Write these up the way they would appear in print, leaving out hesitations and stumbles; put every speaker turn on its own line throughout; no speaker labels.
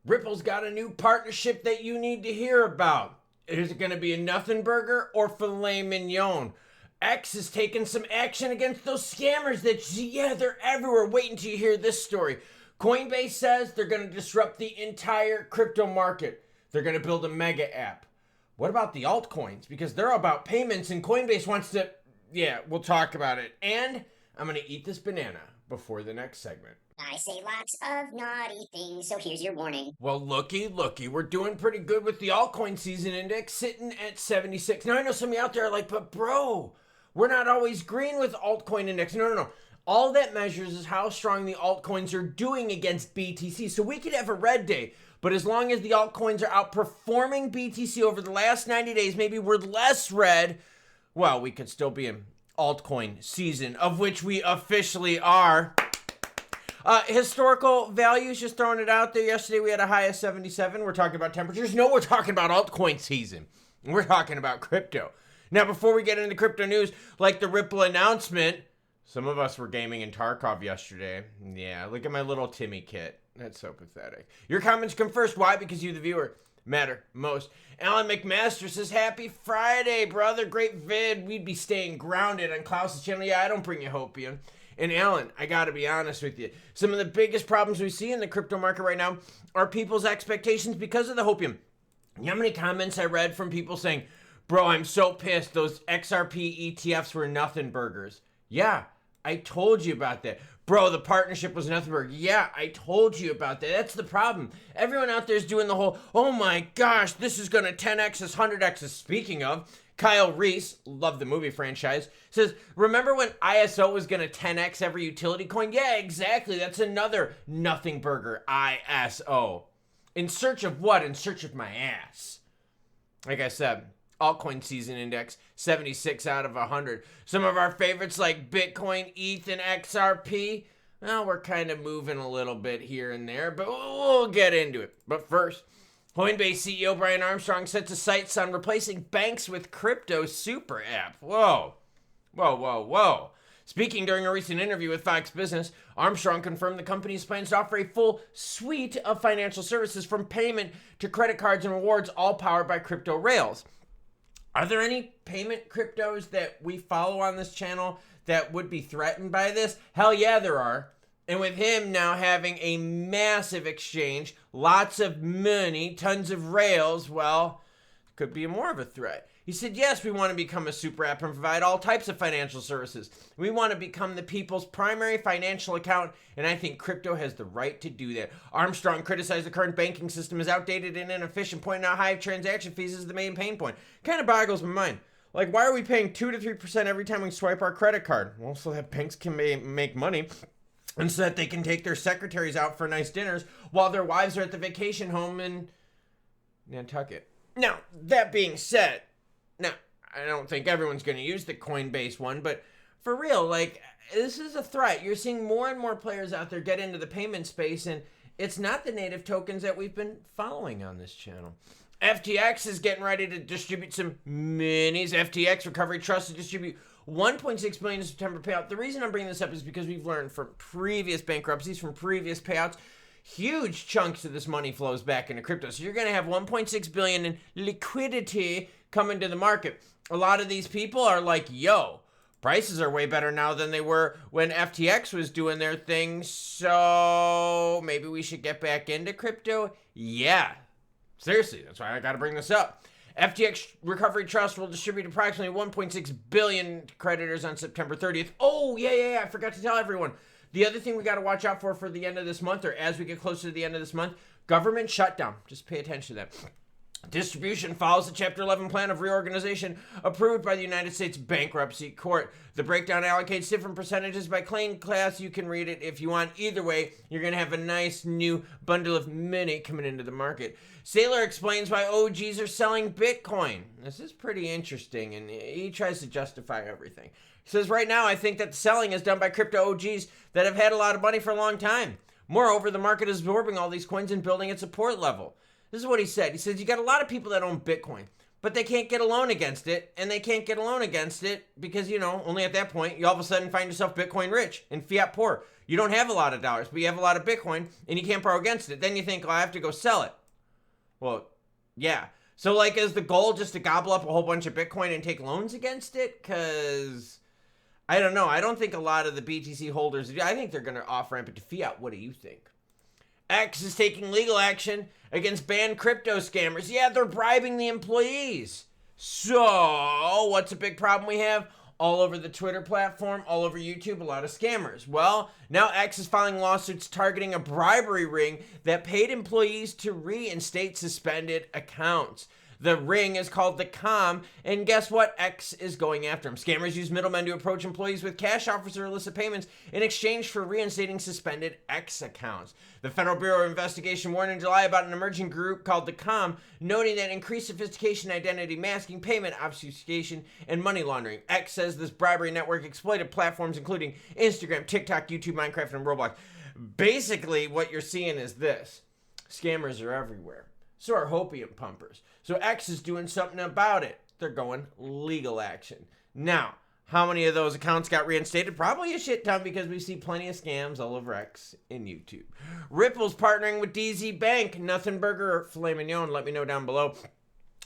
Ripple's got a new partnership that you need to hear about. Is it going to be a nothing burger or filet mignon? X is taking some action against those scammers they're everywhere. Wait until you hear this story. Coinbase says they're going to disrupt the entire crypto market. They're going to build a mega app. What about the altcoins? Because they're about payments and Coinbase wants to... Yeah, we'll talk about it. And I'm going to eat this banana before the next segment.
I say lots of naughty things, so here's your warning.
Well, looky, we're doing pretty good with the altcoin season index sitting at 76. Now, I know some of you out there are like, but bro, we're not always green with altcoin index. No. All that measures is how strong the altcoins are doing against BTC. So we could have a red day, but as long as the altcoins are outperforming BTC over the last 90 days, maybe we're less red, well, we could still be in altcoin season, of which we officially are. Historical values, just throwing it out there. Yesterday we had a high of 77. We're talking about temperatures. No, we're talking about altcoin season. We're talking about crypto. Now, before we get into crypto news, like the Ripple announcement, some of us were gaming in Tarkov yesterday. Yeah, look at my little Timmy kit. That's so pathetic. Your comments come first. Why? Because you, the viewer, matter most. Alan McMaster says, happy Friday, brother. Great vid. We'd be staying grounded on Klaus's channel. Yeah, I don't bring you hopium. And Alan, I gotta be honest with you. Some of the biggest problems we see in the crypto market right now are people's expectations because of the hopium. You know how many comments I read from people saying, bro, I'm so pissed. Those XRP ETFs were nothing burgers. Yeah, I told you about that. Bro, the partnership was nothing burger. Yeah, I told you about that. That's the problem. Everyone out there is doing the whole, oh my gosh, this is gonna 10x this, 100x this. Speaking of, Kyle Reese, love the movie franchise, says, remember when ISO was going to 10x every utility coin? Yeah, exactly. That's another nothing burger, ISO. In search of what? In search of my ass. Like I said, altcoin season index, 76 out of 100. Some of our favorites like Bitcoin, ETH, and XRP, well, we're kind of moving a little bit here and there, but we'll get into it. But first, Coinbase CEO Brian Armstrong sets his sights on replacing banks with crypto super app. Whoa. Speaking during a recent interview with Fox Business, Armstrong confirmed the company's plans to offer a full suite of financial services from payment to credit cards and rewards, all powered by crypto rails. Are there any payment cryptos that we follow on this channel that would be threatened by this? Hell yeah, there are. And with him now having a massive exchange, lots of money, tons of rails, well, could be more of a threat. He said, yes, we want to become a super app and provide all types of financial services. We want to become the people's primary financial account, and I think crypto has the right to do that. Armstrong criticized the current banking system as outdated and inefficient, pointing out high transaction fees as the main pain point. Kind of boggles my mind. Like, why are we paying 2 to 3% every time we swipe our credit card? Well, so that banks can make money. And so that they can take their secretaries out for nice dinners while their wives are at the vacation home in Nantucket. Now, that being said, now, I don't think everyone's going to use the Coinbase one, but for real, like, this is a threat. You're seeing more and more players out there get into the payment space, and it's not the native tokens that we've been following on this channel. FTX is getting ready to distribute some minis. FTX Recovery Trust to distribute 1.6 billion in September payout. The reason I'm bringing this up is because we've learned from previous bankruptcies, from previous payouts, huge chunks of this money flows back into crypto. So you're going to have 1.6 billion in liquidity coming to the market. A lot of these people are like, yo, prices are way better now than they were when FTX was doing their thing. So maybe we should get back into crypto. Yeah, seriously, that's why I got to bring this up. FTX Recovery Trust will distribute approximately 1.6 billion to creditors on September 30th. Oh, yeah, I forgot to tell everyone. The other thing we got to watch out for the end of this month, or as we get closer to the end of this month, government shutdown. Just pay attention to that. Distribution follows the Chapter 11 plan of reorganization approved by the United States Bankruptcy Court. The breakdown allocates different percentages by claim class. You can read it if you want. Either way, you're going to have a nice new bundle of money coming into the market. Saylor explains why OGs are selling Bitcoin. This is pretty interesting, and he tries to justify everything. He says, right now, I think that the selling is done by crypto OGs that have had a lot of money for a long time. Moreover, the market is absorbing all these coins and building its support level. This is what he said. He says, you got a lot of people that own Bitcoin, but they can't get a loan against it, and they can't get a loan against it because, only at that point, you all of a sudden find yourself Bitcoin rich and fiat poor. You don't have a lot of dollars, but you have a lot of Bitcoin and you can't borrow against it. Then you think, oh, I have to go sell it. Well, yeah. So like, is the goal just to gobble up a whole bunch of Bitcoin and take loans against it? Because I don't know. I don't think a lot of the BTC holders, I think they're going to off-ramp it to fiat. What do you think? X is taking legal action against banned crypto scammers. Yeah, they're bribing the employees. So what's a big problem we have? All over the Twitter platform, all over YouTube, a lot of scammers. Well, now X is filing lawsuits targeting a bribery ring that paid employees to reinstate suspended accounts. The ring is called the Com, and guess what? X is going after them. Scammers use middlemen to approach employees with cash offers or illicit payments in exchange for reinstating suspended X accounts. The Federal Bureau of Investigation warned in July about an emerging group called the Com, noting that increased sophistication, identity masking, payment obfuscation, and money laundering. X says this bribery network exploited platforms including Instagram, TikTok, YouTube, Minecraft, and Roblox. Basically, what you're seeing is this. Scammers are everywhere. So are hopium pumpers. So X is doing something about it. They're going legal action. Now, how many of those accounts got reinstated? Probably a shit ton, because we see plenty of scams all over X and YouTube. Ripple's partnering with DZ Bank, Nothing Burger, or Filet Mignon, let me know down below,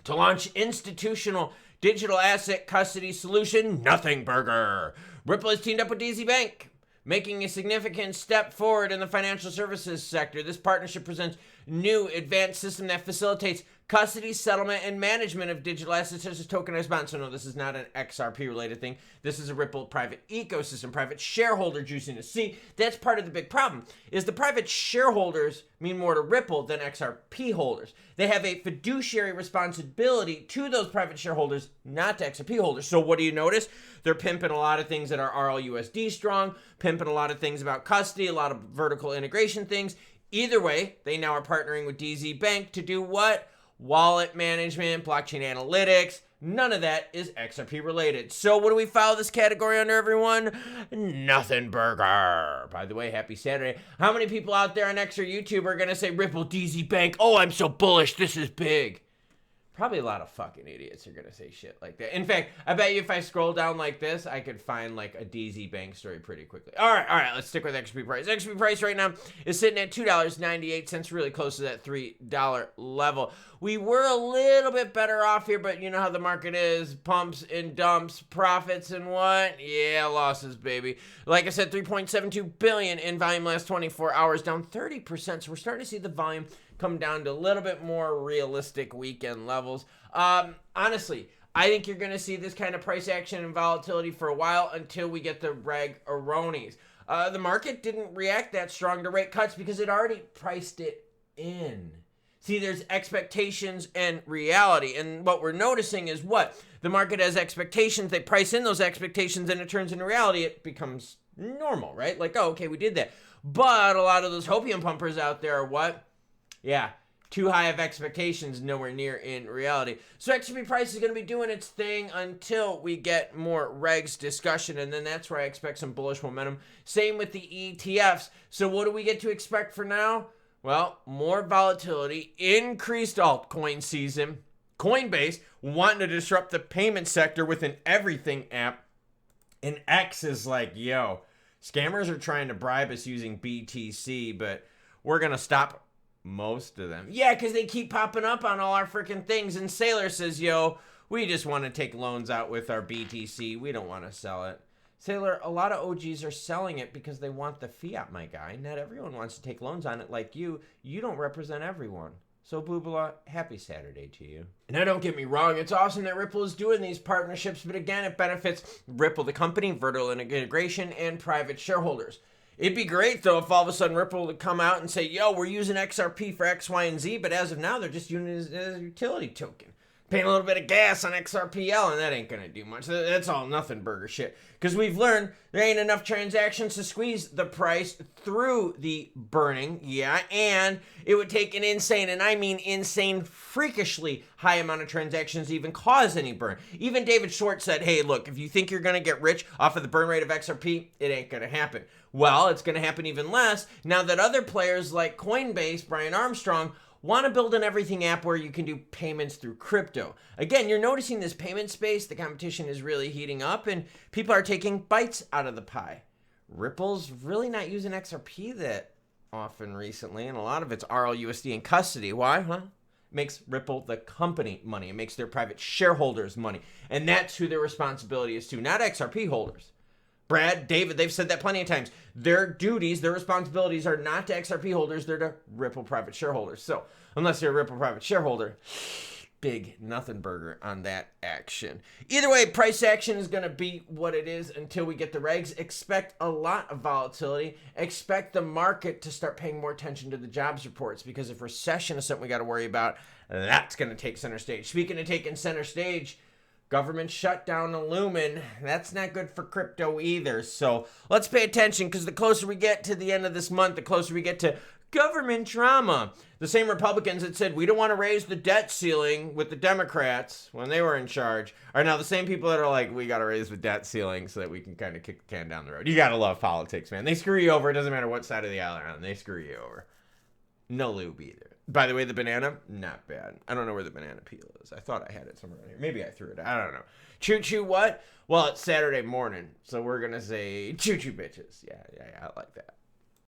to launch institutional digital asset custody solution, Nothing Burger. Ripple has teamed up with DZ Bank, making a significant step forward in the financial services sector. This partnership presents new advanced system that facilitates custody, settlement, and management of digital assets such as tokenized bonds. So no, this is not an XRP related thing. This is a Ripple private ecosystem, private shareholder juiciness. See, that's part of the big problem, is the private shareholders mean more to Ripple than XRP holders. They have a fiduciary responsibility to those private shareholders, not to XRP holders. So what do you notice? They're pimping a lot of things that are RLUSD strong, pimping a lot of things about custody, a lot of vertical integration things. Either way, they now are partnering with DZ Bank to do what? Wallet management, blockchain analytics. None of that is XRP related. So what do we file this category under, everyone? Nothing Burger. By the way, happy Saturday. How many people out there on X or YouTube are going to say Ripple, DZ Bank? Oh, I'm so bullish. This is big. Probably a lot of fucking idiots are going to say shit like that. In fact, I bet you if I scroll down like this, I could find like a DZ Bank story pretty quickly. All right, let's stick with XRP price. XRP price right now is sitting at $2.98, really close to that $3 level. We were a little bit better off here, but you know how the market is. Pumps and dumps, profits and what? Yeah, losses, baby. Like I said, 3.72 billion in volume last 24 hours, down 30%. So we're starting to see the volume come down to a little bit more realistic weekend levels. Honestly, I think you're going to see this kind of price action and volatility for a while until we get the reg-a-ronies. The market didn't react that strong to rate cuts because it already priced it in. See, there's expectations and reality. And what we're noticing is what? The market has expectations. They price in those expectations, and it turns into reality. It becomes normal, right? Like, oh, okay, we did that. But a lot of those hopium pumpers out there are what? Yeah, too high of expectations, nowhere near in reality. So XRP price is going to be doing its thing until we get more regs discussion, and then that's where I expect some bullish momentum. Same with the ETFs. So what do we get to expect for now? Well, more volatility, increased altcoin season, Coinbase wanting to disrupt the payment sector with an everything app, and X is like, yo, scammers are trying to bribe us using BTC, but we're going to stop most of them. Yeah, because they keep popping up on all our freaking things. And Sailor says, yo, we just want to take loans out with our BTC. We don't want to sell it. Sailor, a lot of OGs are selling it because they want the fiat, my guy. Not everyone wants to take loans on it like you. You don't represent everyone. So, Boobala, happy Saturday to you. Now, don't get me wrong. It's awesome that Ripple is doing these partnerships. But again, it benefits Ripple, the company, vertical integration, and private shareholders. It'd be great, though, if all of a sudden Ripple would come out and say, yo, we're using XRP for X, Y, and Z, but as of now, they're just using it as a utility token. Paying a little bit of gas on XRPL, and that ain't going to do much. That's all nothing burger shit. Because we've learned there ain't enough transactions to squeeze the price through the burning, yeah, and it would take an insane, and I mean insane, freakishly high amount of transactions to even cause any burn. Even David Short said, hey, look, if you think you're going to get rich off of the burn rate of XRP, it ain't going to happen. Well, it's going to happen even less now that other players like Coinbase, Brian Armstrong, want to build an everything app where you can do payments through crypto. Again, you're noticing this payment space, the competition is really heating up and people are taking bites out of the pie. Ripple's really not using XRP that often recently, and a lot of it's RLUSD in custody. Why? It makes Ripple the company money. It makes their private shareholders money. And that's who their responsibility is to, not XRP holders. Brad, David, they've said that plenty of times. Their duties, their responsibilities are not to XRP holders, they're to Ripple private shareholders. So, unless you're a Ripple private shareholder, big nothing burger on that action. Either way, price action is going to be what it is until we get the regs. Expect a lot of volatility. Expect the market to start paying more attention to the jobs reports, because if recession is something we got to worry about, that's going to take center stage. Speaking of taking center stage, government shutdown looming. That's not good for crypto either. So let's pay attention, because the closer we get to the end of this month, the closer we get to government drama. The same Republicans that said we don't want to raise the debt ceiling with the Democrats when they were in charge are now the same people that are like, we got to raise the debt ceiling so that we can kind of kick the can down the road. You got to love politics, man. They screw you over. It doesn't matter what side of the aisle they're on. They screw you over. No lube either. By the way, the banana, not bad. I don't know where the banana peel is. I thought I had it somewhere around here. Maybe I threw it out. I don't know. Choo-choo what? Well, it's Saturday morning, so we're going to say choo-choo bitches. Yeah, I like that.